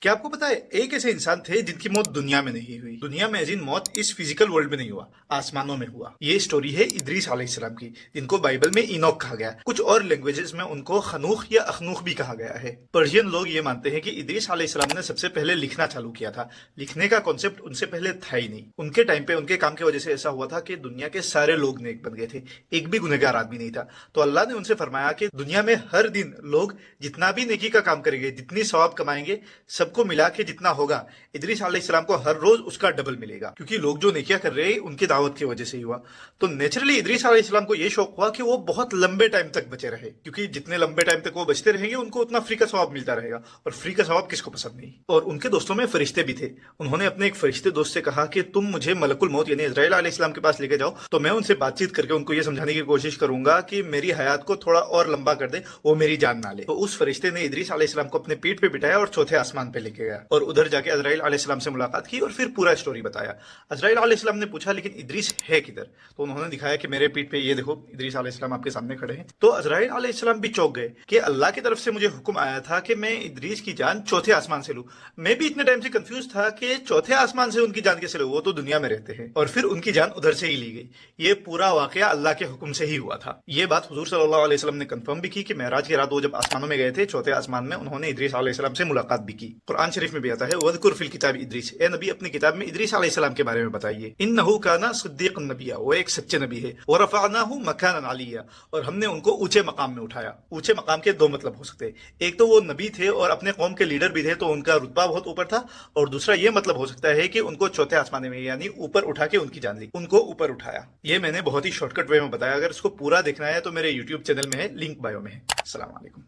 क्या आपको पता है एक ऐसे इंसान थे जिनकी मौत दुनिया में नहीं हुई। दुनिया में जिन मौत इस फिजिकल वर्ल्ड में नहीं हुआ, आसमानों में हुआ। ये स्टोरी है इदरीस अलैहिस्सलाम की, जिनको बाइबल में इनोक कहा गया। कुछ और लैंग्वेजेस में उनको खनूख या अखनूख भी कहा गया है। पर्शियन लोग ये मानते हैं कि इदरीस अलैहिस्सलाम ने सबसे पहले लिखना चालू किया था। लिखने का कॉन्सेप्ट उनसे पहले था ही नहीं। उनके टाइम पे उनके काम की वजह से ऐसा हुआ था कि दुनिया के सारे लोग नेक बन गए थे, एक भी गुनहगार आदमी नहीं था। तो अल्लाह ने उनसे फरमाया कि दुनिया में हर दिन लोग जितना भी नेकी का काम करेंगे, जितनी सवाब कमाएंगे, सबको मिला के जितना होगा, इदरीस अलैहिस्सलाम को हर रोज उसका डबल मिलेगा। क्योंकि लोग जो नेकियां कर रहे हैं उनकी दावत की वजह से ही हुआ। तो नेचुरली इदरीस अलैहिस्सलाम को यह शौक हुआ कि वो बहुत लंबे टाइम तक बचे रहे, क्योंकि जितने लंबे टाइम तक वो बचते रहेंगे उनको उतना फ्री का सवाब मिलता रहेगा। और फ्री का सवाब किसको पसंद नहीं। और उनके दोस्तों में फरिश्ते भी थे। उन्होंने अपने एक फरिश्ते दोस्त से कहा कि तुम मुझे मलकुल मौत यानी इजराइल अलैहिस्सलाम के पास लेके जाओ, तो मैं उनसे बातचीत करके उनको ये समझाने की कोशिश करूंगा कि मेरी हयात को थोड़ा और लंबा कर दे, वो मेरी जान ना ले। तो उस फरिश्ते ने इदरीस अलैहिस्सलाम को अपने पीठ पे बिठाया और चौथे आसमान पे लेके गया और उधर जाके अजराइल अलैहिस्सलाम से मुलाकात की और फिर पूरा स्टोरी बताया। अजराइल अलैहिस्सलाम ने पूछा लेकिन इदरीस है किधर? तो उन्होंने दिखाया कि मेरे पीठ पे ये देखो, इदरीस अलैहिस्सलाम आपके सामने खड़े हैं। तो अजराइल अलैहिस्सलाम भी चौंक गए कि अल्लाह की तरफ से मुझे हुक्म आया था कि मैं इदरीस की जान चौथे आसमान से लूं। मैं भी इतने टाइम से कंफ्यूज था कि चौथे आसमान से उनकी जान कैसे लूं, वो तो दुनिया में रहते हैं। और फिर उनकी जान उधर से ही ली गई। ये पूरा वाकया अल्लाह के हुक्म से ही हुआ था। ये बात हुजूर सल्लल्लाहु अलैहि वसल्लम ने कंफर्म भी की कि मेराज की रात वो जब आसमानों में गए थे, चौथे आसमान में उन्होंने इदरीस अलैहिस्सलाम से मुलाकात भी की। कुरान शरीफ में भी आता है वज़कुर फिल किताब इदरीस, ए नबी अपनी किताब में इदरीस अलैहिस्सलाम के बारे में बताइए। इन्नहु काना सिद्दीक़न नबिय्या, वो एक सच्चे नबी है। व रफ़अनाहु मकानन अलिय्या, और हमने उनको ऊंचे मकाम में उठाया। ऊंचे मकाम के दो मतलब हो सकते हैं, एक तो वो नबी थे और अपने कौम के लीडर भी थे, तो उनका रुतबा बहुत ऊपर था। और दूसरा ये मतलब हो सकता है कि उनको चौथे आसमान में यानी ऊपर उठा के उनकी जान ली, उनको ऊपर उठाया। ये मैंने बहुत ही शॉर्टकट वे में बताया। अगर इसको पूरा देखना है तो मेरे यूट्यूब चैनल में है, लिंक बायो में है। अस्सलाम वालेकुम।